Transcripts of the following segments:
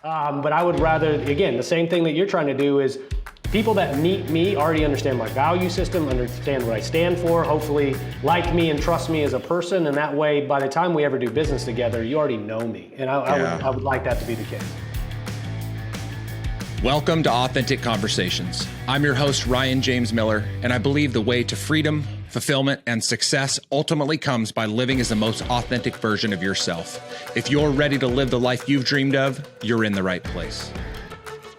But I would rather, again, the same thing that you're trying to do is people that meet me already understand my value system, understand what I stand for, hopefully like me and trust me as a person. And that way, by the time we ever do business together, you already know me. And I would like that to be the case. Welcome to Authentic Conversations. I'm your host, Ryan James Miller, and I believe the way to freedom, fulfillment, and success ultimately comes by living as the most authentic version of yourself. If you're ready to live the life you've dreamed of, you're in the right place.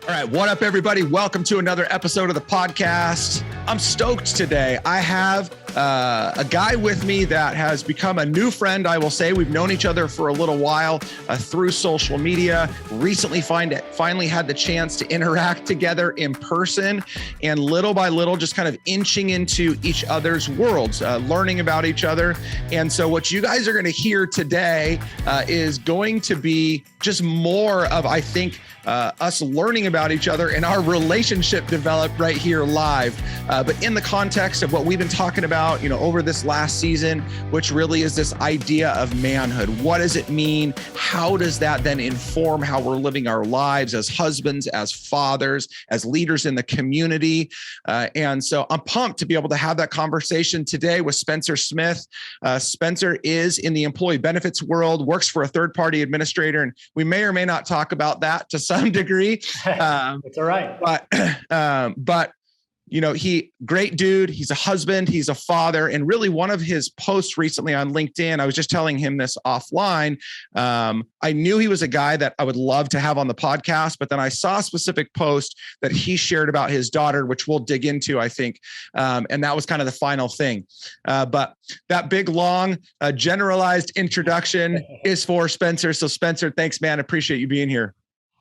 All right, what up, everybody? Welcome to another episode of the podcast. I'm stoked today. I have a guy with me that has become a new friend, I will say. We've known each other for a little while through social media. Recently finally had the chance to interact together in person, and little by little just kind of inching into each other's worlds, learning about each other. And so what you guys are going to hear today is going to be just more of, I think, us learning about each other and our relationship developed right here live. But in the context of what we've been talking about, over this last season, which really is this idea of manhood. What does it mean? How does that then inform how we're living our lives as husbands, as fathers, as leaders in the community? And so I'm pumped to be able to have that conversation today with Spencer Smith. Spencer is in the employee benefits world, works for a third-party administrator, and we may or may not talk about that to some degree. It's all right. But great dude. He's a husband, he's a father, and really one of his posts recently on LinkedIn, I was just telling him this offline. I knew he was a guy that I would love to have on the podcast, but then I saw a specific post that he shared about his daughter, which we'll dig into, I think. And that was kind of the final thing. But that big, long, generalized introduction is for Spencer. So Spencer, thanks, man. Appreciate you being here.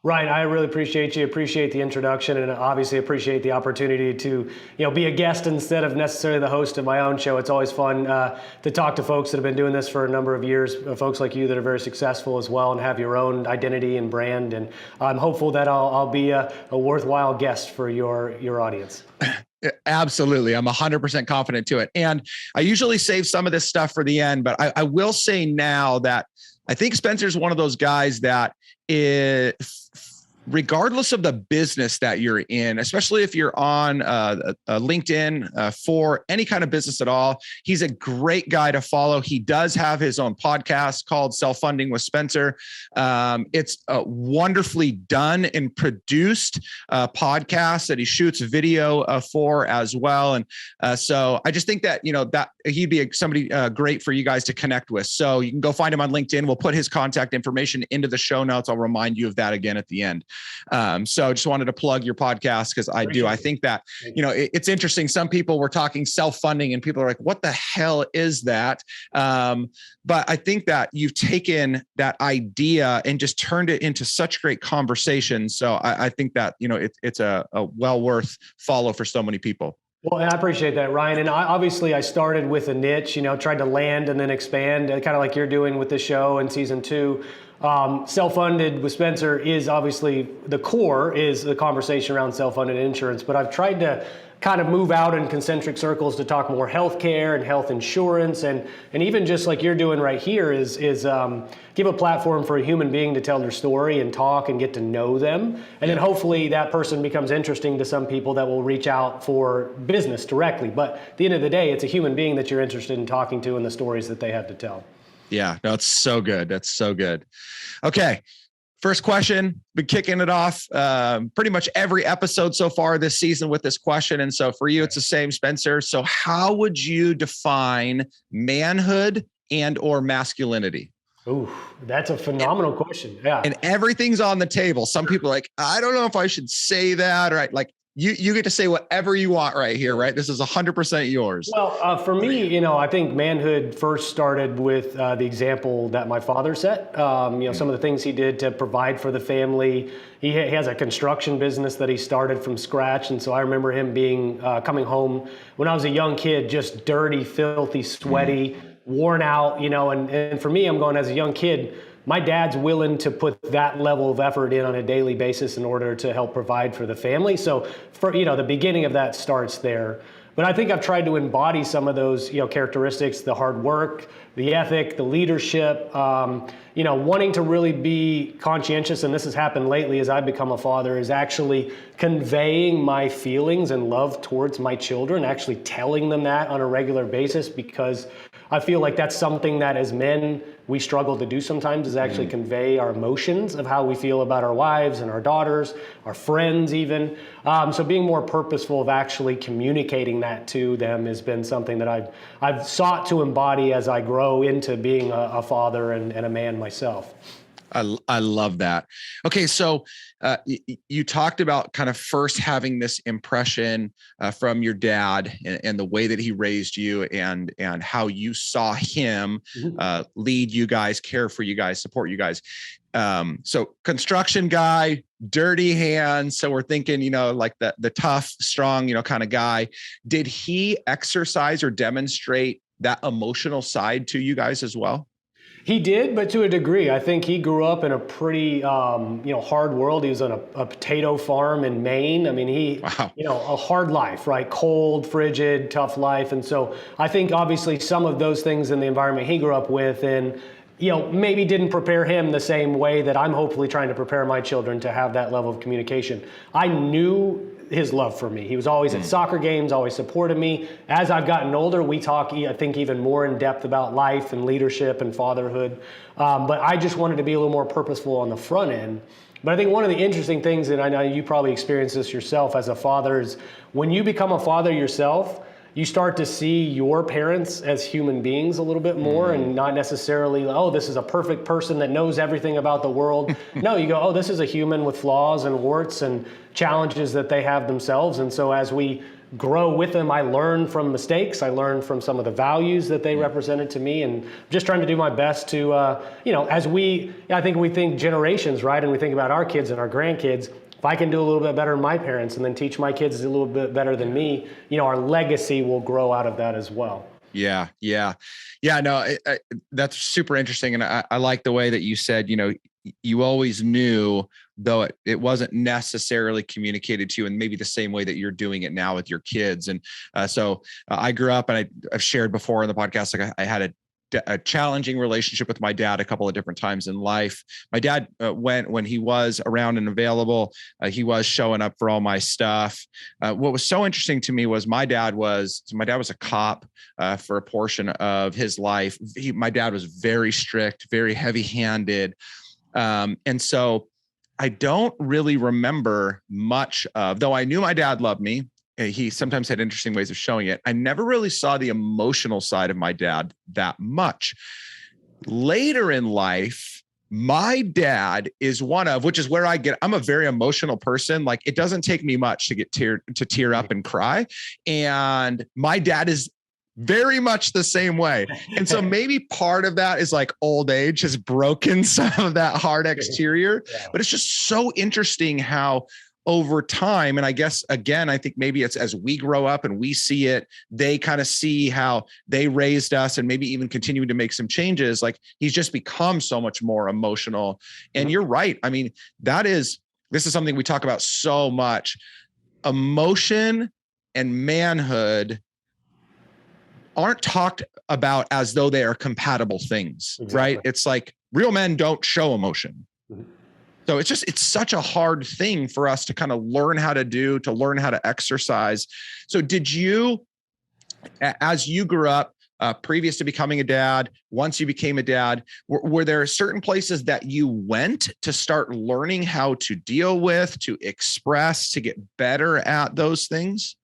Right. I really appreciate you. Appreciate the introduction, and obviously appreciate the opportunity to, be a guest instead of necessarily the host of my own show. It's always fun to talk to folks that have been doing this for a number of years, folks like you that are very successful as well and have your own identity and brand. And I'm hopeful that I'll be a worthwhile guest for your audience. Absolutely. I'm 100% confident to it. And I usually save some of this stuff for the end, but I will say now that I think Spencer's one of those guys that regardless of the business that you're in, especially if you're on LinkedIn for any kind of business at all, he's a great guy to follow. He does have his own podcast called Self-Funding with Spencer. It's a wonderfully done and produced podcast that he shoots video for as well. And so I just think that, that he'd be somebody great for you guys to connect with. So you can go find him on LinkedIn. We'll put his contact information into the show notes. I'll remind you of that again at the end. So just wanted to plug your podcast because I think that, it's interesting. Some people were talking self-funding and people are like, what the hell is that? But I think that you've taken that idea and just turned it into such great conversation. So I think that, it's a well worth follow for so many people. Well, and I appreciate that, Ryan. And I started with a niche, tried to land and then expand, kind of like you're doing with the show in season 2. Self-funded with Spencer is obviously the core is the conversation around self-funded insurance, but I've tried to kind of move out in concentric circles to talk more healthcare and health insurance, and even just like you're doing right here is give a platform for a human being to tell their story and talk and get to know them, and then hopefully that person becomes interesting to some people that will reach out for business directly. But at the end of the day, it's a human being that you're interested in talking to and the stories that they have to tell. Yeah, no, it's so good. That's so good. Okay. First question, been kicking it off pretty much every episode so far this season with this question. And so for you, it's the same, Spencer. So how would you define manhood and or masculinity? Ooh, that's a phenomenal question. Yeah. And everything's on the table. Some people are like, I don't know if I should say that, right? Like you get to say whatever you want right here, right? This is 100% yours. Well, for me, I think manhood first started with the example that my father set. Some of the things he did to provide for the family. He has a construction business that he started from scratch. And so I remember him being coming home when I was a young kid, just dirty, filthy, sweaty, worn out, and for me, I'm going as a young kid, my dad's willing to put that level of effort in on a daily basis in order to help provide for the family. So for, the beginning of that starts there. But I think I've tried to embody some of those, characteristics, the hard work, the ethic, the leadership, wanting to really be conscientious, and this has happened lately as I've become a father, is actually conveying my feelings and love towards my children, actually telling them that on a regular basis, because I feel like that's something that as men, we struggle to do sometimes, is actually convey our emotions of how we feel about our wives and our daughters, our friends even. So being more purposeful of actually communicating that to them has been something that I've sought to embody as I grow into being a father and a man myself. I love that. Okay, so you talked about kind of first having this impression from your dad and the way that he raised you and how you saw him lead you guys, care for you guys, support you guys. So construction guy, dirty hands. So we're thinking, like the tough, strong, kind of guy. Did he exercise or demonstrate that emotional side to you guys as well? He did, but to a degree. I think he grew up in a pretty, hard world. He was on a potato farm in Maine. I mean, Wow. A hard life, right? Cold, frigid, tough life. And so I think obviously some of those things in the environment he grew up with and, maybe didn't prepare him the same way that I'm hopefully trying to prepare my children to have that level of communication. I knew his love for me. He was always at soccer games, always supported me. As I've gotten older, we talk, I think, even more in depth about life and leadership and fatherhood. But I just wanted to be a little more purposeful on the front end. But I think one of the interesting things, and I know you probably experienced this yourself as a father, is when you become a father yourself, you start to see your parents as human beings a little bit more and not necessarily, oh, this is a perfect person that knows everything about the world. No, you go, oh, this is a human with flaws and warts and challenges that they have themselves. And so as we grow with them, I learn from mistakes. I learn from some of the values that they represented to me, and just trying to do my best to, I think we think generations, right? And we think about our kids and our grandkids. If I can do a little bit better than my parents and then teach my kids a little bit better than me, our legacy will grow out of that as well. Yeah. No, that's super interesting. And I like the way that you said, you always knew, though it wasn't necessarily communicated to you in maybe the same way that you're doing it now with your kids. And so I grew up, and I've shared before in the podcast, like I had a challenging relationship with my dad a couple of different times in life. My dad, when he was around and available, he was showing up for all my stuff. What was so interesting to me was my dad was a cop for a portion of his life. My dad was very strict, very heavy-handed. And so I don't really remember much of, though I knew my dad loved me. He sometimes had interesting ways of showing it. I never really saw the emotional side of my dad that much. Later in life, my dad is which is where I'm a very emotional person. Like, it doesn't take me much to tear up and cry. And my dad is very much the same way. And so maybe part of that is like old age has broken some of that hard exterior, but it's just so interesting how over time, and I guess, again, I think maybe it's as we grow up and we see it, they kind of see how they raised us and maybe even continuing to make some changes. Like, he's just become so much more emotional. And you're right. I mean, this is something we talk about so much. Emotion and manhood aren't talked about as though they are compatible things, right? It's like real men don't show emotion. So it's such a hard thing for us to kind of learn how to do, to learn how to exercise. So did you, as you grew up, previous to becoming a dad, once you became a dad, were there certain places that you went to start learning how to deal with, to express, to get better at those things?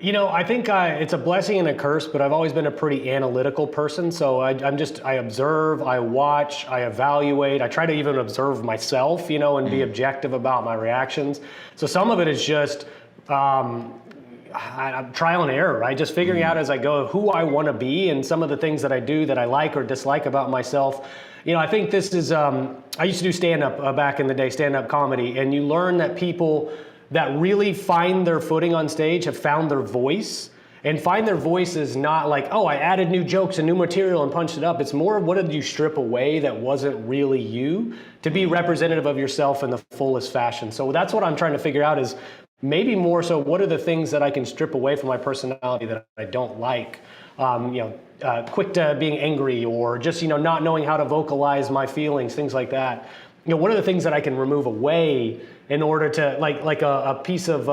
I think it's a blessing and a curse, but I've always been a pretty analytical person. So I observe, I watch, I evaluate. I try to even observe myself, and be objective about my reactions. So some of it is just trial and error, right? Just figuring out as I go who I want to be and some of the things that I do that I like or dislike about myself. I think this is, I used to do stand-up back in the day, stand-up comedy, and you learn that people that really find their footing on stage have found their voice. And find their voice is not like, oh, I added new jokes and new material and punched it up. It's more, what did you strip away that wasn't really you to be representative of yourself in the fullest fashion? So that's what I'm trying to figure out, is maybe more so, what are the things that I can strip away from my personality that I don't like? quick to being angry, or just, not knowing how to vocalize my feelings, things like that. What are the things that I can remove away in order to, like a piece of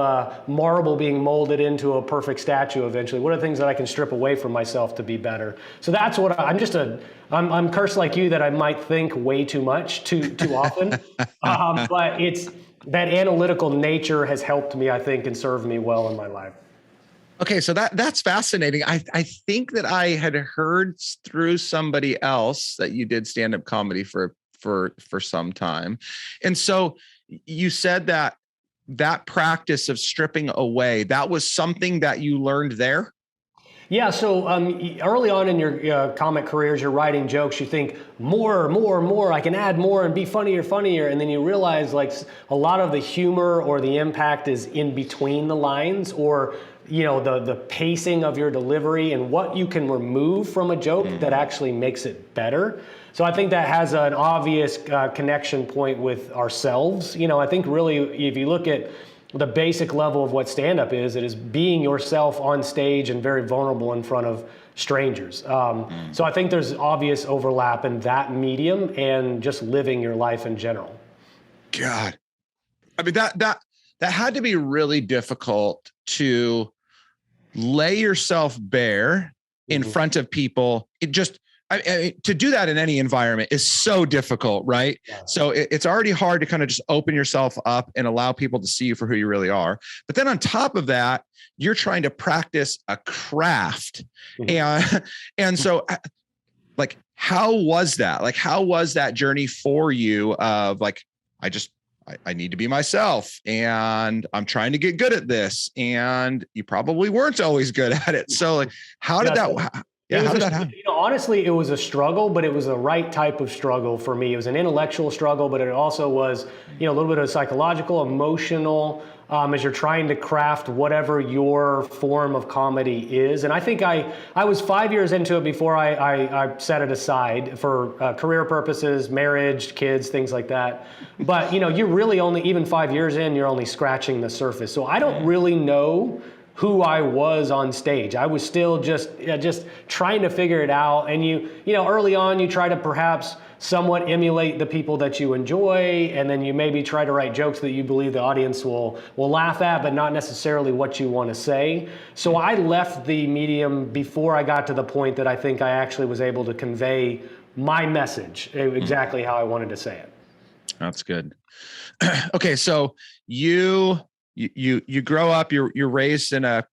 marble being molded into a perfect statue eventually? What are the things that I can strip away from myself to be better? So that's what I'm cursed like you, that I might think way too much too often. But it's that analytical nature has helped me, I think, and served me well in my life. Okay, so that's fascinating. I think that I had heard through somebody else that you did stand-up comedy for some time. And so you said that practice of stripping away, that was something that you learned there? Yeah, so early on in your comic careers, you're writing jokes, you think more, I can add more and be funnier. And then you realize like a lot of the humor or the impact is in between the lines, or the pacing of your delivery and what you can remove from a joke that actually makes it better. So I think that has an obvious connection point with ourselves. I think really, if you look at the basic level of what stand-up is, it is being yourself on stage and very vulnerable in front of strangers. So I think there's obvious overlap in that medium and just living your life in general. God, I mean, that had to be really difficult to lay yourself bare in front of people. To do that in any environment is so difficult, right? Yeah. So it's already hard to kind of just open yourself up and allow people to see you for who you really are. But then on top of that, you're trying to practice a craft. And so like, how was that? Like, how was that journey for you of like, I need to be myself and I'm trying to get good at this. And you probably weren't always good at it. So like, how did that happen? Honestly, it was a struggle, but it was the right type of struggle for me. It was an intellectual struggle, but it also was, a little bit of psychological, emotional, as you're trying to craft whatever your form of comedy is. And I think I was 5 years into it before I set it aside for career purposes, marriage, kids, things like that. But, you're really only, even 5 years in, you're only scratching the surface. So I don't really know who I was on stage. I was still just trying to figure it out. And early on, you try to perhaps somewhat emulate the people that you enjoy, and then you maybe try to write jokes that you believe the audience will laugh at, but not necessarily what you want to say. So I left the medium before I got to the point that I think I actually was able to convey my message exactly how I wanted to say it. That's good. Okay, so you grow up, you're raised in a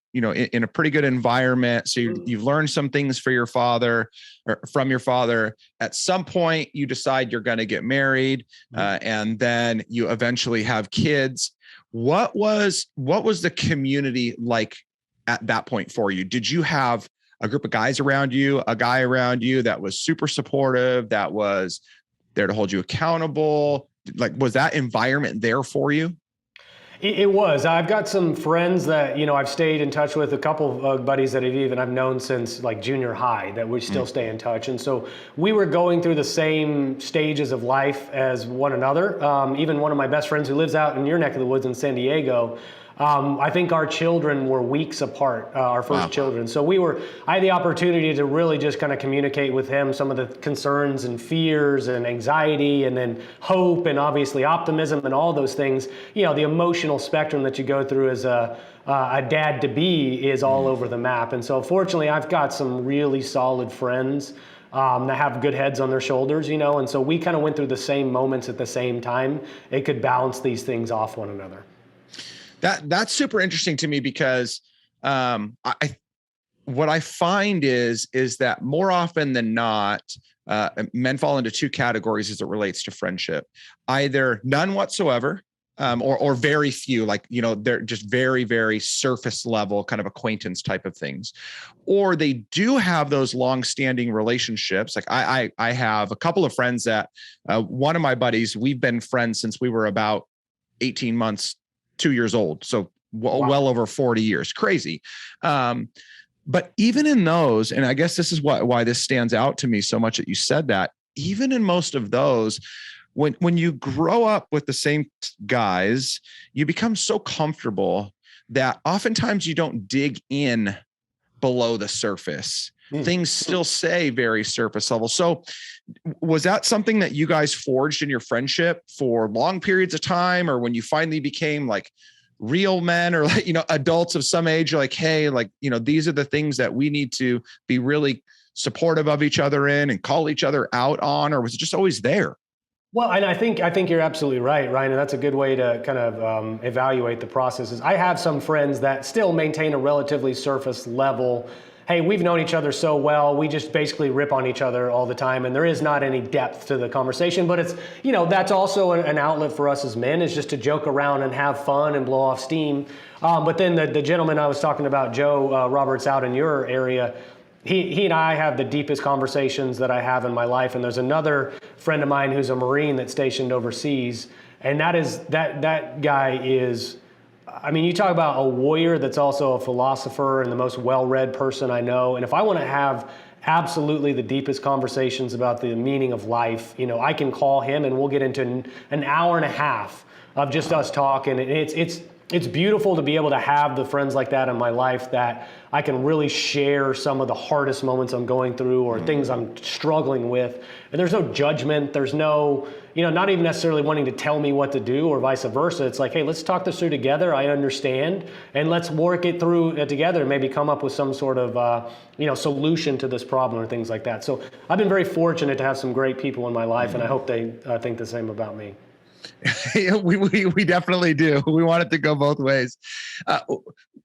pretty good environment. So you've learned some things from your father. At some point you decide you're going to get married, and then you eventually have kids. What was the community like at that point for you? Did you have a group of guys around you, a guy around you that was super supportive, that was there to hold you accountable? Like, was that environment there for you? It was. I've got some friends that, I've stayed in touch with, a couple of buddies that I've known since like junior high that we still stay in touch. And so we were going through the same stages of life as one another. Even one of my best friends who lives out in your neck of the woods in San Diego, I think our children were weeks apart, our first children. So I had the opportunity to really just kind of communicate with him some of the concerns and fears and anxiety, and then hope and obviously optimism and all those things. The emotional spectrum that you go through as a dad-to-be is all over the map. And so fortunately, I've got some really solid friends that have good heads on their shoulders, and so we kind of went through the same moments at the same time. It could balance these things off one another. That's super interesting to me because what I find is that more often than not, men fall into two categories as it relates to friendship: either none whatsoever, or very few, like, they're just very, very surface level kind of acquaintance type of things, or they do have those long-standing relationships. Like I have a couple of friends that one of my buddies, we've been friends since we were about 18 months, 2 years old. So well over 40 years. Crazy. But even in those, and I guess this is why this stands out to me so much that you said that, even in most of those, when you grow up with the same guys, you become so comfortable that oftentimes you don't dig in below the surface. things still stay very surface level. So was that something that you guys forged in your friendship for long periods of time? Or when you finally became like real men or like, adults of some age, you're like, hey, like, these are the things that we need to be really supportive of each other in and call each other out on, or was it just always there? Well, and I think you're absolutely right, Ryan, and that's a good way to kind of evaluate the processes. I have some friends that still maintain a relatively surface level. Hey, we've known each other so well, we just basically rip on each other all the time, and there is not any depth to the conversation. But it's, that's also an outlet for us as men, is just to joke around and have fun and blow off steam. But then the gentleman I was talking about, Joe Roberts, out in your area, he and I have the deepest conversations that I have in my life. And there's another friend of mine who's a Marine that's stationed overseas, and that guy is, I mean, you talk about a warrior that's also a philosopher and the most well-read person I know. And if I want to have absolutely the deepest conversations about the meaning of life, I can call him and we'll get into an hour and a half of just us talking. And it's beautiful to be able to have the friends like that in my life, that I can really share some of the hardest moments I'm going through or things I'm struggling with. And there's no judgment. There's no, not even necessarily wanting to tell me what to do or vice versa. It's like, hey, let's talk this through together. I understand. And let's work it through together and maybe come up with some sort of, solution to this problem or things like that. So I've been very fortunate to have some great people in my life, and I hope they think the same about me. we definitely do. We want it to go both ways.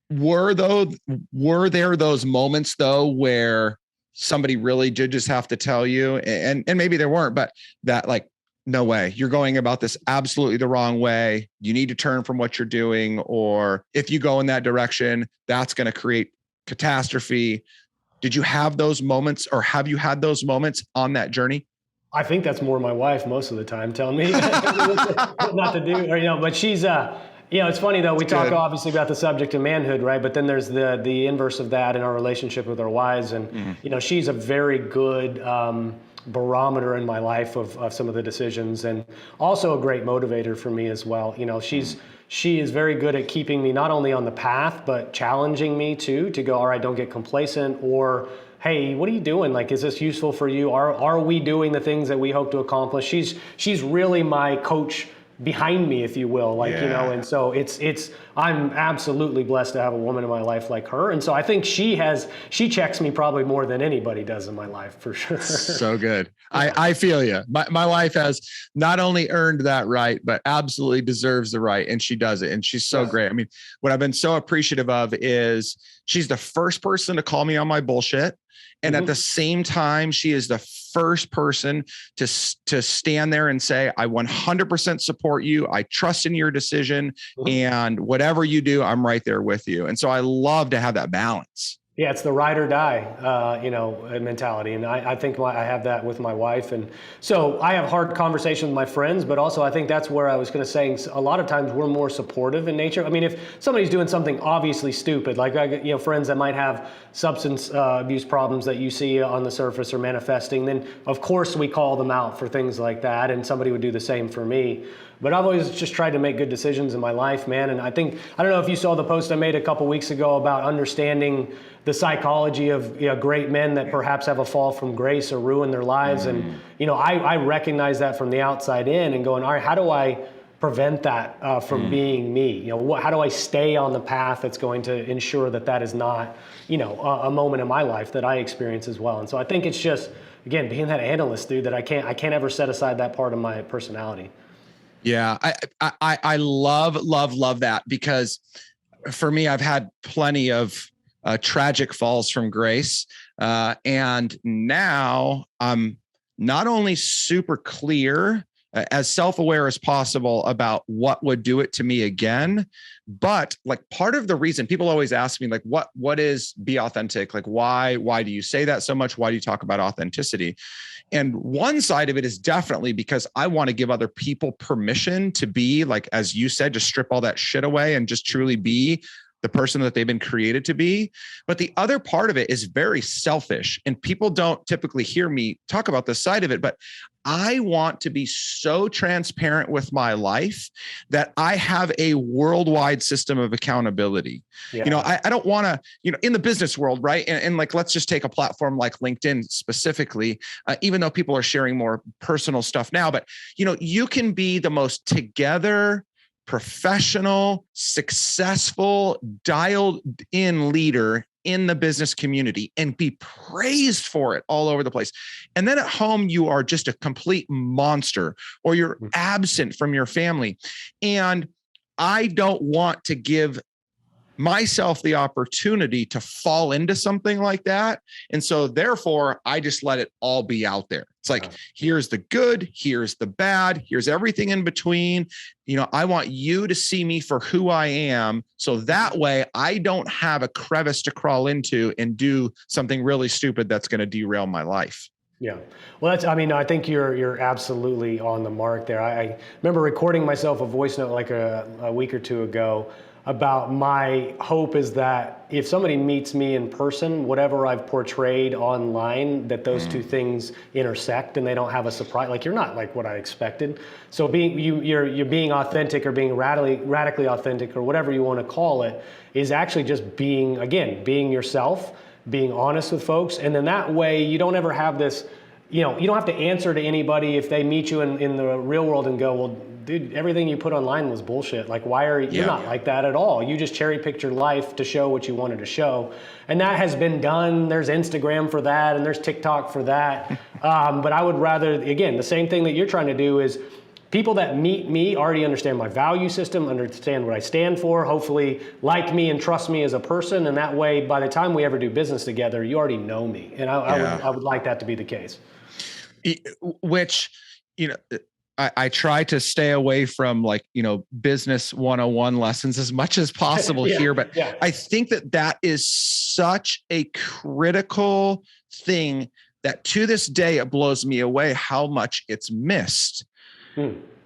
Were there those moments though where somebody really did just have to tell you, and maybe there weren't, but that like, no way, you're going about this absolutely the wrong way. You need to turn from what you're doing, or if you go in that direction, that's going to create catastrophe. Did you have those moments, or have you had those moments on that journey? I think that's more my wife most of the time telling me what not to do, or, but she's, it's funny though, we talk obviously about the subject of manhood, right? But then there's the inverse of that in our relationship with our wives. And, she's a very good barometer in my life of some of the decisions, and also a great motivator for me as well. She is very good at keeping me not only on the path, but challenging me too, to go, all right, don't get complacent, or, hey, what are you doing? Like, is this useful for you? Are we doing the things that we hope to accomplish? She's really my coach behind me, if you will, and so I'm absolutely blessed to have a woman in my life like her. And so I think she checks me probably more than anybody does in my life, for sure. So good. I feel you. My wife has not only earned that right, but absolutely deserves the right. And she does it. And she's so great. I mean, what I've been so appreciative of is she's the first person to call me on my bullshit. And at the same time, she is the first person to stand there and say, I 100% support you. I trust in your decision, and whatever you do, I'm right there with you. And so I love to have that balance. Yeah, it's the ride or die, mentality. And I think I have that with my wife. And so I have hard conversations with my friends, but also I think that's where I was going to say, a lot of times we're more supportive in nature. I mean, if somebody's doing something obviously stupid, like, friends that might have substance abuse problems that you see on the surface or manifesting, then of course we call them out for things like that. And somebody would do the same for me. But I've always just tried to make good decisions in my life, man. And I don't know if you saw the post I made a couple weeks ago about understanding the psychology of great men that perhaps have a fall from grace or ruin their lives. And, I recognize that from the outside in and going, all right, how do I prevent that from being me? How do I stay on the path that's going to ensure that is not, a moment in my life that I experience as well. And so I think it's just, again, being that analyst, dude, that I can't ever set aside that part of my personality. Yeah, I love that, because for me, I've had plenty of tragic falls from grace. And now I'm not only super clear, as self-aware as possible about what would do it to me again, but like part of the reason people always ask me, like, what is be authentic? Like, why do you say that so much? Why do you talk about authenticity? And one side of it is definitely because I want to give other people permission to be, like, as you said, just strip all that shit away and just truly be the person that they've been created to be. But the other part of it is very selfish, and people don't typically hear me talk about this side of it, but I want to be so transparent with my life that I have a worldwide system of accountability. Yeah. I don't want to, in the business world, right? And like, let's just take a platform like LinkedIn specifically, even though people are sharing more personal stuff now, but you can be the most together, professional, successful, dialed in leader in the business community and be praised for it all over the place. And then at home, you are just a complete monster, or you're absent from your family. And I don't want to give myself the opportunity to fall into something like that. And so therefore, I just let it all be out there. It's like, here's the good, here's the bad, here's everything in between. I want you to see me for who I am. So that way I don't have a crevice to crawl into and do something really stupid that's going to derail my life. Yeah. Well, I think you're absolutely on the mark there. I remember recording myself a voice note like a week or two ago about my hope is that if somebody meets me in person, whatever I've portrayed online, that those two things intersect and they don't have a surprise. Like, you're not like what I expected. So you're being authentic, or being radically authentic, or whatever you want to call it, is actually just being yourself, being honest with folks. And then that way you don't ever have this, you don't have to answer to anybody if they meet you in the real world and go, well, dude, everything you put online was bullshit. Like, why are you're not like that at all? You just cherry picked your life to show what you wanted to show. And that has been done. There's Instagram for that, and there's TikTok for that. But I would rather, again, the same thing that you're trying to do is people that meet me already understand my value system, understand what I stand for, hopefully like me and trust me as a person. And that way, by the time we ever do business together, you already know me. And I would like that to be the case. Which, I try to stay away from business 101 lessons as much as possible here, but I think that is such a critical thing that to this day, it blows me away how much it's missed.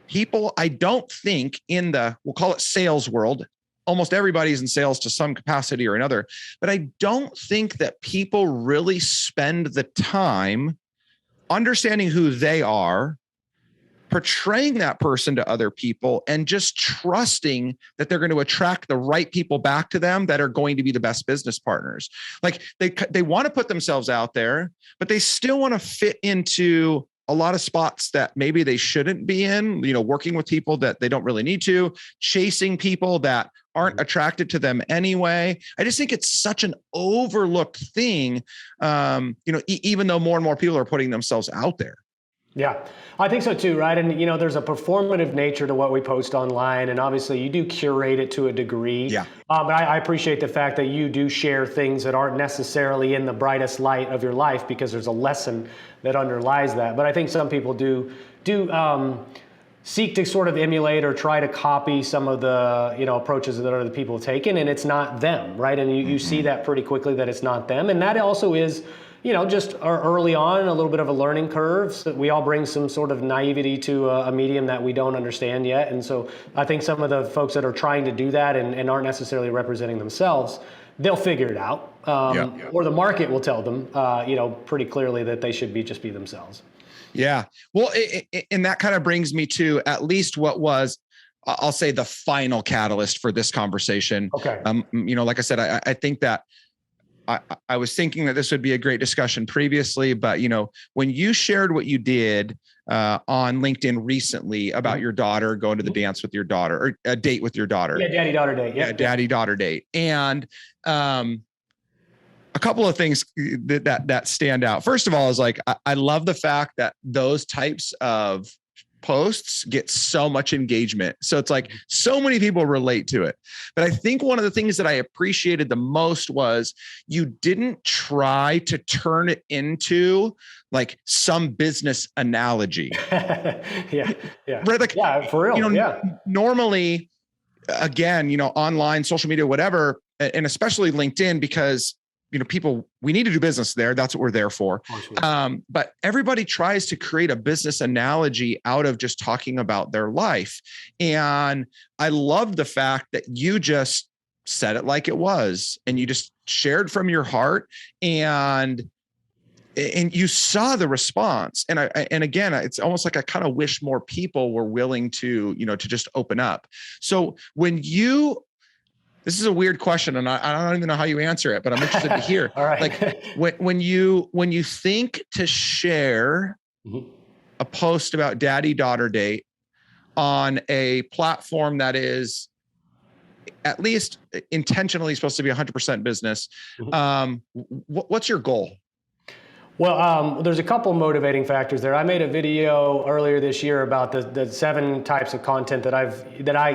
People, I don't think we'll call it sales world, almost everybody's in sales to some capacity or another, but I don't think that people really spend the time understanding who they are, portraying that person to other people, and just trusting that they're going to attract the right people back to them that are going to be the best business partners. Like, they want to put themselves out there, but they still want to fit into a lot of spots that maybe they shouldn't be in, working with people that they don't really need to, chasing people that aren't attracted to them anyway. I just think it's such an overlooked thing, even though more and more people are putting themselves out there. Yeah, I think so too, right? And there's a performative nature to what we post online, and obviously you do curate it to a degree. Yeah. But I appreciate the fact that you do share things that aren't necessarily in the brightest light of your life, because there's a lesson that underlies that. But I think some people do seek to sort of emulate or try to copy some of the approaches that other people have taken, and it's not them, right? And you see that pretty quickly that it's not them, and that also is. Just early on, a little bit of a learning curve. So we all bring some sort of naivety to a medium that we don't understand yet. And so I think some of the folks that are trying to do that and aren't necessarily representing themselves, they'll figure it out. Or the market will tell them, pretty clearly that they should just be themselves. Yeah. Well, and that kind of brings me to at least what was, I'll say, the final catalyst for this conversation. Okay. Like I said, I think that I was thinking that this would be a great discussion previously, but when you shared what you did on LinkedIn recently about your daughter going to the dance with your daughter, or a date with your daughter. Yeah, daddy-daughter date. Yeah, daddy-daughter date. And a couple of things that stand out. First of all, is like, I love the fact that those types of posts get so much engagement. So it's like so many people relate to it. But I think one of the things that I appreciated the most was you didn't try to turn it into like some business analogy. Yeah. Right? Like, yeah, for real. Normally, again, online, social media, whatever, and especially LinkedIn, because people, we need to do business there. That's what we're there for. But everybody tries to create a business analogy out of just talking about their life. And I love the fact that you just said it like it was, and you just shared from your heart, and you saw the response. And again, it's almost like I kind of wish more people were willing to, to just open up. So this is a weird question, and I don't even know how you answer it, but I'm interested to hear. All right. Like when you think to share a post about daddy-daughter date on a platform that is at least intentionally supposed to be 100% business, what's your goal? Well, there's a couple motivating factors there. I made a video earlier this year about the 7 types of content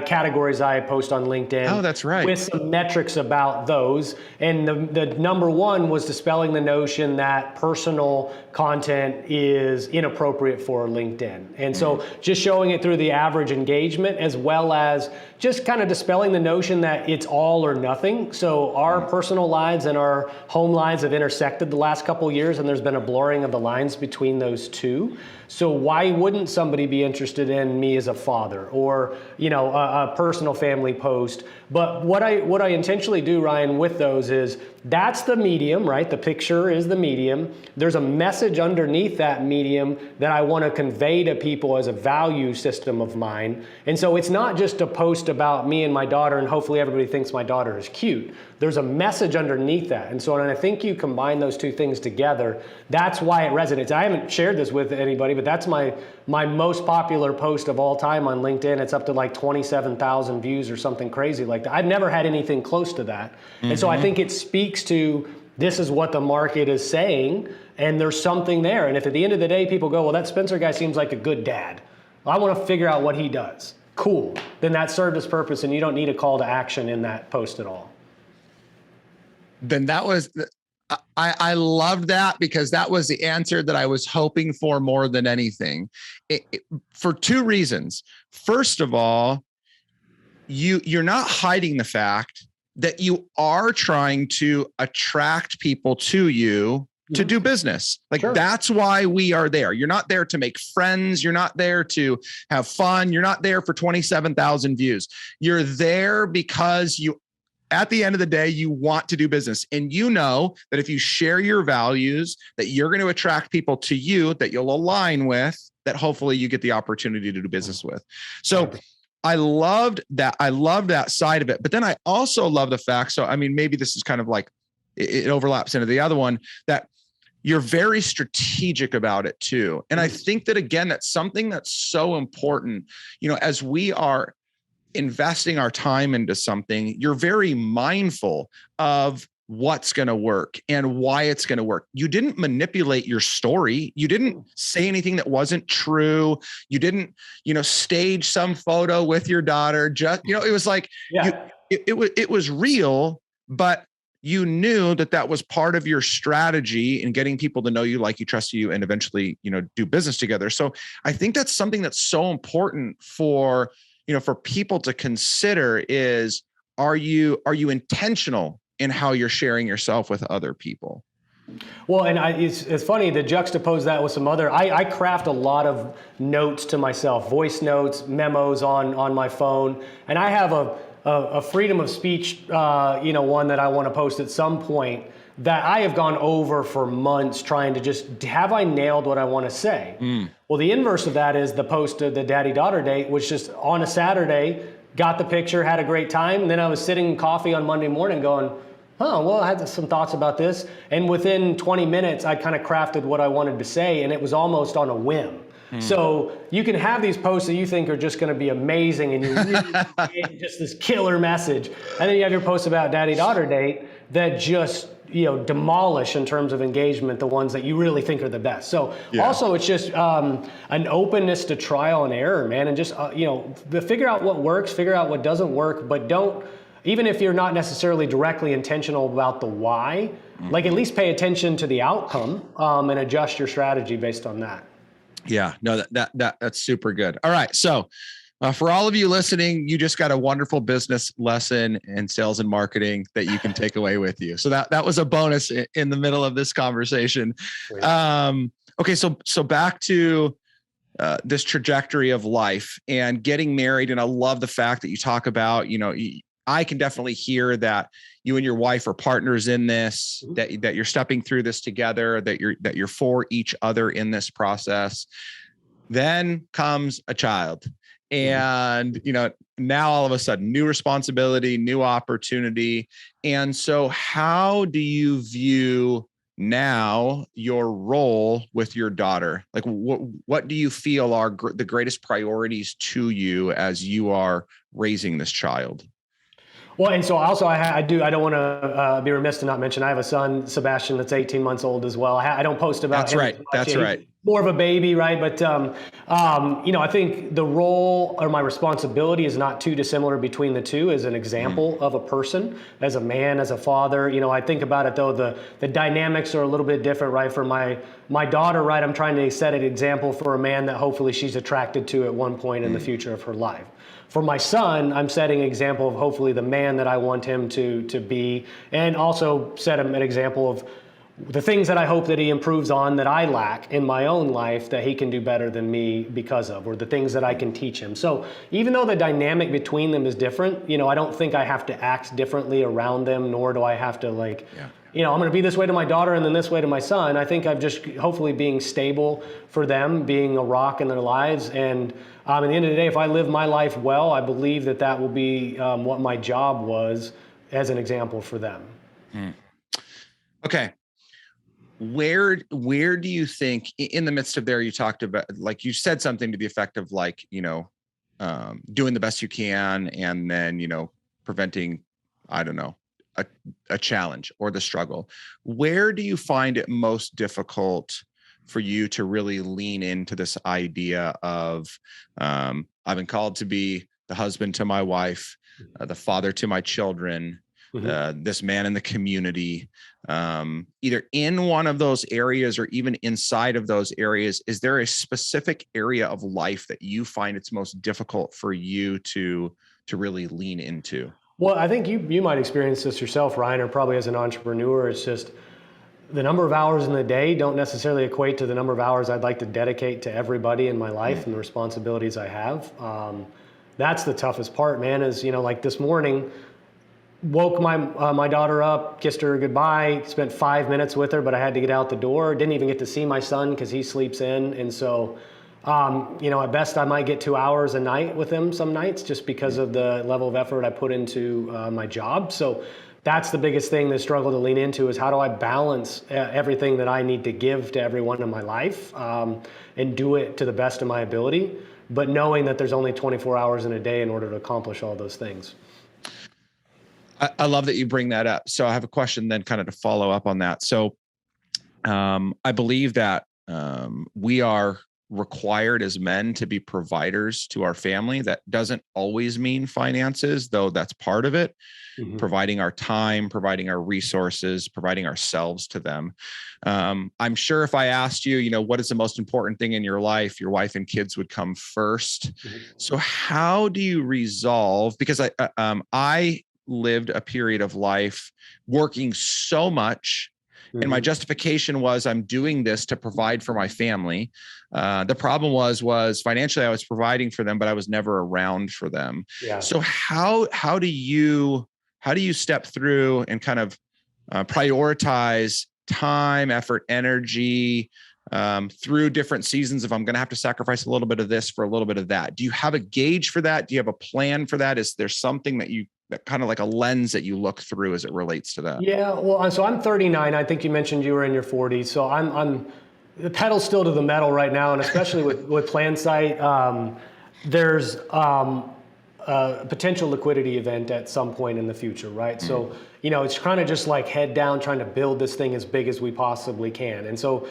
categories I post on LinkedIn. Oh, that's right. With some metrics about those. And the number one was dispelling the notion that personal content is inappropriate for LinkedIn. And so just showing it through the average engagement, as well as just kind of dispelling the notion that it's all or nothing. So our personal lives and our home lives have intersected the last couple of years, and there's been a blurring of the lines between those two. So why wouldn't somebody be interested in me as a father, or a personal family post? But what I intentionally do, Ryan, with those is that's the medium, right? The picture is the medium. There's a message underneath that medium that I want to convey to people as a value system of mine. And so it's not just a post about me and my daughter, and hopefully everybody thinks my daughter is cute. There's a message underneath that. And so when I think you combine those two things together, that's why it resonates. I haven't shared this with anybody, but that's my most popular post of all time on LinkedIn. It's up to like 27,000 views or something crazy like that. I've never had anything close to that. And so I think it speaks to, this is what the market is saying, and there's something there. And if at the end of the day people go, well, that Spencer guy seems like a good dad, I want to figure out what he does. Cool. Then that served its purpose, and you don't need a call to action in that post at all. Then that was, I loved that, because that was the answer that I was hoping for more than anything, for 2 reasons. First of all, you're not hiding the fact that you are trying to attract people to you to do business. Like, sure. That's why we are there. You're not there to make friends. You're not there to have fun. You're not there for 27,000 views. You're there because at the end of the day, you want to do business. And you know that if you share your values, that you're going to attract people to you that you'll align with, that hopefully you get the opportunity to do business with. So I loved that. I loved that side of it. But then I also love the fact, so, I mean, maybe this is kind of like, it overlaps into the other one, that you're very strategic about it too. And I think that, again, that's something that's so important, as we are investing our time into something, you're very mindful of what's going to work and why it's going to work. You didn't manipulate your story. You didn't say anything that wasn't true. You didn't, stage some photo with your daughter. Just, it was like, it was real, but you knew that was part of your strategy in getting people to know you, like you, trust you, and eventually, do business together. So I think that's something that's so important for people to consider is, are you intentional in how you're sharing yourself with other people? Well, and it's funny to juxtapose that with some other, I craft a lot of notes to myself, voice notes, memos on my phone. And I have a freedom of speech, one that I want to post at some point that I have gone over for months trying to just, have I nailed what I want to say? Well, the inverse of that is the post of the daddy-daughter date, which just on a Saturday, got the picture, had a great time. And then I was sitting in coffee on Monday morning going, well, I had some thoughts about this. And within 20 minutes, I kind of crafted what I wanted to say, and it was almost on a whim. So you can have these posts that you think are just going to be amazing, and you really create just this killer message. And then you have your posts about daddy-daughter date that just, demolish in terms of engagement the ones that you really think are the best. So also it's just an openness to trial and error, man. And just, figure out what works, figure out what doesn't work, but don't, even if you're not necessarily directly intentional about the why, like at least pay attention to the outcome and adjust your strategy based on that. Yeah, no, that's super good. All right. So for all of you listening, you just got a wonderful business lesson in sales and marketing that you can take away with you. So that was a bonus in the middle of this conversation. Okay. So back to this trajectory of life and getting married. And I love the fact that you talk about, I can definitely hear that you and your wife are partners in this, that you're stepping through this together, that you're for each other in this process. Then comes a child. And, now all of a sudden, new responsibility, new opportunity. And so how do you view now your role with your daughter? Like, what do you feel are the greatest priorities to you as you are raising this child? Well, and so also I don't want to be remiss to not mention I have a son, Sebastian, that's 18 months old as well. I don't post about That's him. right. That's right. More of a baby, right? But I think the role or my responsibility is not too dissimilar between the two. As an example of a person, as a man, as a father. I think about it though, the dynamics are a little bit different, right? For my daughter, right? I'm trying to set an example for a man that hopefully she's attracted to at one point in the future of her life. For my son, I'm setting an example of hopefully the man that I want him to be, and also set him an example of the things that I hope that he improves on that I lack in my own life that he can do better than me because of, or the things that I can teach him. So even though the dynamic between them is different, I don't think I have to act differently around them, nor do I have to I'm going to be this way to my daughter and then this way to my son. I think I'm just hopefully being stable for them, being a rock in their lives. And at the end of the day, if I live my life well, I believe that will be what my job was as an example for them. Okay. Where do you think in the midst of there, you talked about, like you said something to the effect of doing the best you can and then, preventing, I don't know, a challenge or the struggle. Where do you find it most difficult for you to really lean into this idea of, I've been called to be the husband to my wife, the father to my children, this man in the community, either in one of those areas or even inside of those areas? Is there a specific area of life that you find it's most difficult for you to really lean into? Well, I think you might experience this yourself, Ryan, or probably as an entrepreneur. It's just the number of hours in the day don't necessarily equate to the number of hours I'd like to dedicate to everybody in my life and the responsibilities I have. That's the toughest part, man, is, like this morning, woke my daughter up, kissed her goodbye, spent 5 minutes with her, but I had to get out the door. Didn't even get to see my son because he sleeps in. And so, at best I might get 2 hours a night with him some nights just because of the level of effort I put into my job. So that's the biggest thing, the struggle to lean into, is how do I balance everything that I need to give to everyone in my life and do it to the best of my ability, but knowing that there's only 24 hours in a day in order to accomplish all those things. I love that you bring that up. So I have a question then kind of to follow up on that. So I believe that we are required as men to be providers to our family. That doesn't always mean finances, though that's part of it. Providing our time, providing our resources, providing ourselves to them. I'm sure if I asked you, what is the most important thing in your life, your wife and kids would come first. So how do you resolve, because I lived a period of life working so much, and my justification was I'm doing this to provide for my family. The problem was financially I was providing for them, but I was never around for them. Yeah. So how do you step through and kind of prioritize time, effort, energy through different seasons if I'm going to have to sacrifice a little bit of this for a little bit of that? Do you have a gauge for that? Do you have a plan for that? Is there something that kind of like a lens that you look through as it relates to that? Yeah, well, so I'm 39. I think you mentioned you were in your 40s. So I'm the pedal still to the metal right now. And especially with PlanSight, there's a potential liquidity event at some point in the future, right? So, it's kind of just like head down, trying to build this thing as big as we possibly can. And so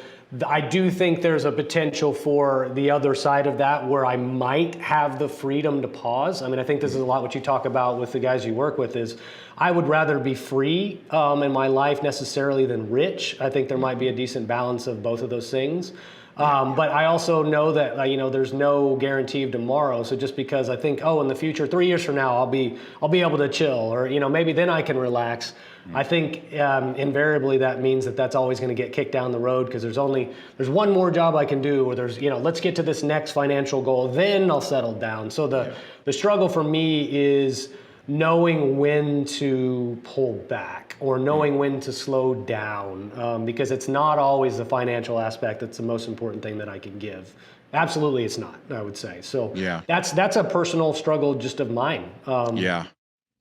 I do think there's a potential for the other side of that where I might have the freedom to pause. I mean, I think this is a lot what you talk about with the guys you work with is I would rather be free in my life necessarily than rich. I think there might be a decent balance of both of those things. But I also know that, there's no guarantee of tomorrow. So just because I think, in the future, 3 years from now, I'll be able to chill, or, maybe then I can relax. I think invariably that means that's always going to get kicked down the road because there's one more job I can do, or there's, let's get to this next financial goal, then I'll settle down. So the struggle for me is knowing when to pull back or knowing when to slow down, because it's not always the financial aspect that's the most important thing that I can give. Absolutely, it's not, I would say. So Yeah. that's a personal struggle just of mine. Yeah.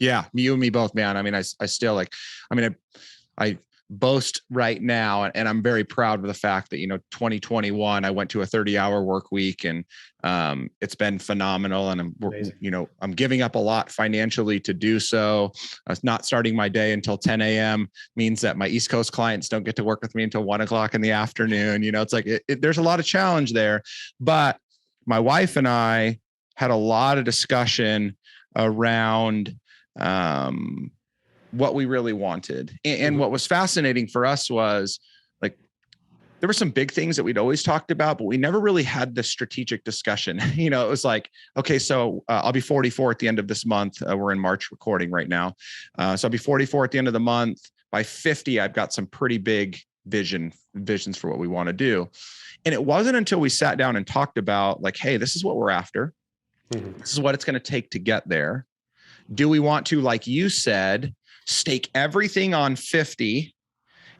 Yeah. You and me both, man. I mean, I still like, I mean, I boast right now, and I'm very proud of the fact that, 2021, I went to a 30-hour work week, and it's been phenomenal. And I'm giving up a lot financially to do so. I was not starting my day until 10 a.m. means that my East Coast clients don't get to work with me until 1 o'clock in the afternoon. It's like, there's a lot of challenge there, but my wife and I had a lot of discussion around, what we really wanted. And what was fascinating for us was, like, there were some big things that we'd always talked about, but we never really had this strategic discussion. It was like, okay, so I'll be 44 at the end of this month. We're in March recording right now. So I'll be 44 at the end of the month. By 50, I've got some pretty big visions for what we want to do. And it wasn't until we sat down and talked about, like, hey, this is what we're after. This is what it's going to take to get there. Do we want to, like you said, stake everything on 50,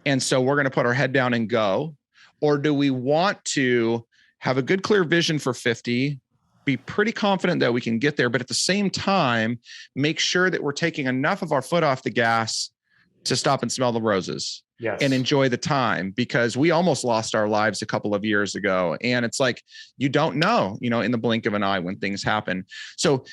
and so we're going to put our head down and go? Or do we want to have a good, clear vision for 50, be pretty confident that we can get there, but at the same time, make sure that we're taking enough of our foot off the gas to stop and smell the roses? Yes. And enjoy the time, because we almost lost our lives a couple of years ago. And it's like, you don't know, in the blink of an eye when things happen. So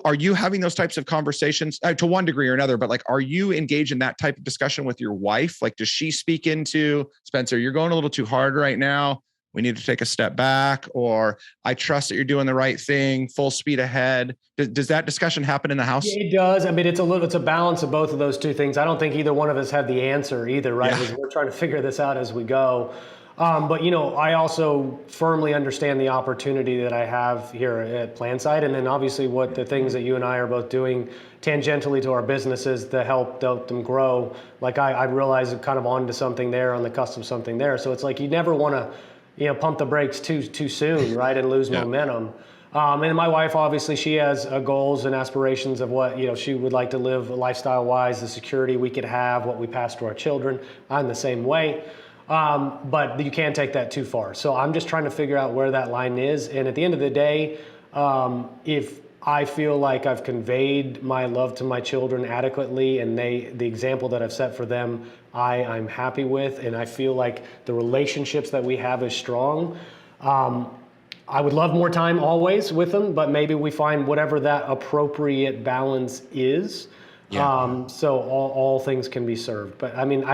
are you having those types of conversations to one degree or another, but like, are you engaged in that type of discussion with your wife? Like, does she speak into, Spencer, you're going a little too hard right now, we need to take a step back? Or, I trust that you're doing the right thing, full speed ahead? Does that discussion happen in the house? Yeah, it does. I mean, it's a balance of both of those two things. I don't think either one of us have the answer either, right? Yeah. We're trying to figure this out as we go. But I also firmly understand the opportunity that I have here at Planside, and then obviously what the things that you and I are both doing tangentially to our businesses to help them grow. Like, I realize I'm kind of onto something there, on the cusp of something there. So it's like, you never want to, pump the brakes too soon, right, and lose momentum. And my wife, obviously, she has goals and aspirations of what she would like to live lifestyle-wise, the security we could have, what we pass to our children. I'm the same way, but you can't take that too far. So I'm just trying to figure out where that line is. And at the end of the day, if I feel like I've conveyed my love to my children adequately, and the example that I've set for them, I'm happy with, and I feel like the relationships that we have is strong. I would love more time always with them, but maybe we find whatever that appropriate balance is. Yeah. So all things can be served. But I mean,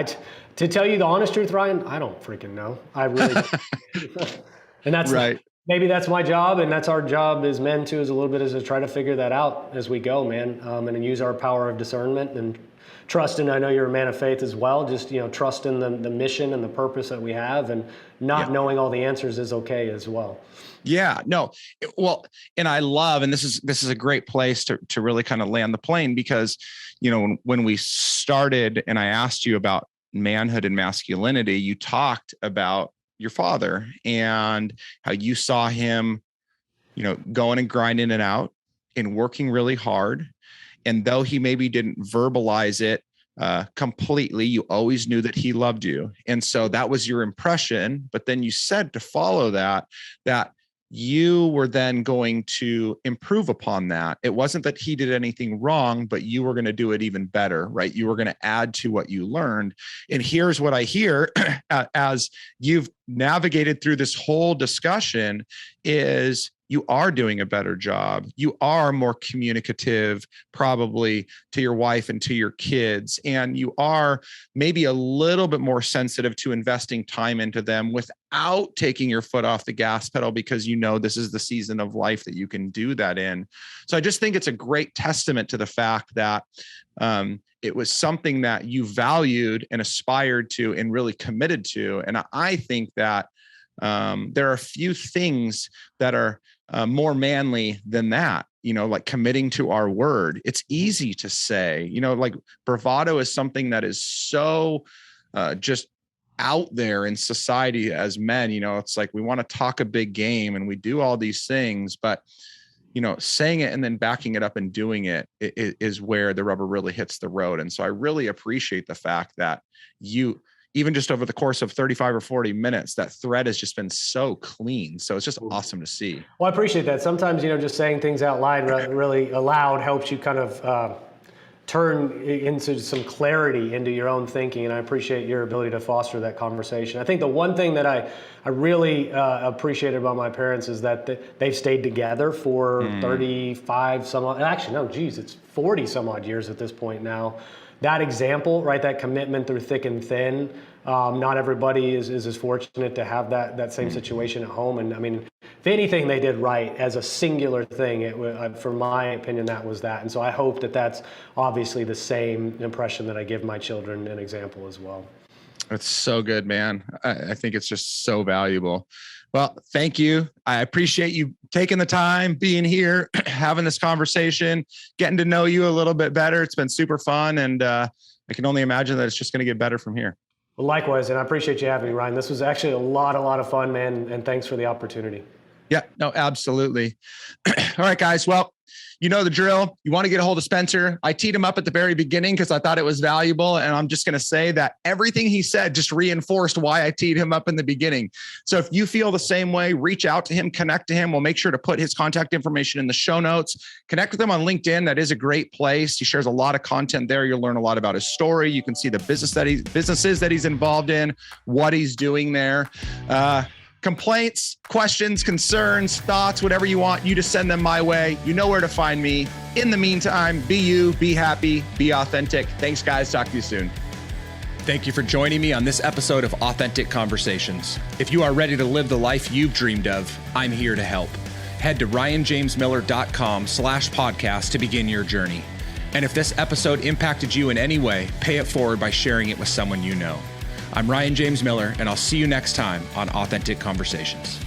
to tell you the honest truth, Ryan, I don't freaking know. I really don't. And that's right. Maybe that's my job, and that's our job as men too, is a little bit is to try to figure that out as we go, man, and use our power of discernment and trust. And I know you're a man of faith as well. Just trust in the mission and the purpose that we have, and not knowing all the answers is okay as well. Yeah, no. Well, and I love, and this is a great place to really kind of land the plane, because, when we started and I asked you about manhood and masculinity, you talked about your father and how you saw him, going and grinding it out and working really hard. And though he maybe didn't verbalize it completely, you always knew that he loved you. And so that was your impression. But then you said, to follow that you were then going to improve upon that. It wasn't that he did anything wrong, but you were going to do it even better, right? You were going to add to what you learned. And here's what I hear as you've navigated through this whole discussion is, you are doing a better job. You are more communicative, probably, to your wife and to your kids. And you are maybe a little bit more sensitive to investing time into them without taking your foot off the gas pedal, because this is the season of life that you can do that in. So I just think it's a great testament to the fact that it was something that you valued and aspired to and really committed to. And I think that there are a few things that are more manly than that, like committing to our word. It's easy to say, like bravado is something that is so just out there in society as men. It's like we want to talk a big game and we do all these things, but saying it and then backing it up and doing it is where the rubber really hits the road. And so I really appreciate the fact that you, even just over the course of 35 or 40 minutes, that thread has just been so clean. So it's just awesome to see. Well, I appreciate that. Sometimes, just saying things out loud really aloud helps you kind of turn into some clarity into your own thinking. And I appreciate your ability to foster that conversation. I think the one thing that I really appreciated about my parents is that they've stayed together for 35 some odd, actually, no, geez, it's 40 some odd years at this point now. That example, right, that commitment through thick and thin, not everybody is as fortunate to have that same situation at home. And I mean, if anything they did right as a singular thing, for my opinion, that was that. And so I hope that that's obviously the same impression that I give my children an example as well. It's so good, man. I think it's just so valuable. Well, thank you. I appreciate you taking the time, being here, having this conversation, getting to know you a little bit better. It's been super fun. And I can only imagine that it's just going to get better from here. Well, likewise. And I appreciate you having me, Ryan. This was actually a lot of fun, man. And thanks for the opportunity. Yeah, no, absolutely. All right, guys. Well, you know the drill. You want to get a hold of Spencer. I teed him up at the very beginning because I thought it was valuable. And I'm just going to say that everything he said just reinforced why I teed him up in the beginning. So if you feel the same way, reach out to him, connect to him. We'll make sure to put his contact information in the show notes. Connect with him on LinkedIn. That is a great place. He shares a lot of content there. You'll learn a lot about his story. You can see the businesses that he's involved in, what he's doing there. Complaints, questions, concerns, thoughts, whatever you want, you just send them my way. You know where to find me. In the meantime, be you, be happy, be authentic. Thanks, guys. Talk to you soon. Thank you for joining me on this episode of Authentic Conversations. If you are ready to live the life you've dreamed of, I'm here to help. Head to ryanjamesmiller.com/podcast to begin your journey. And if this episode impacted you in any way, pay it forward by sharing it with someone you know. I'm Ryan James Miller, and I'll see you next time on Authentic Conversations.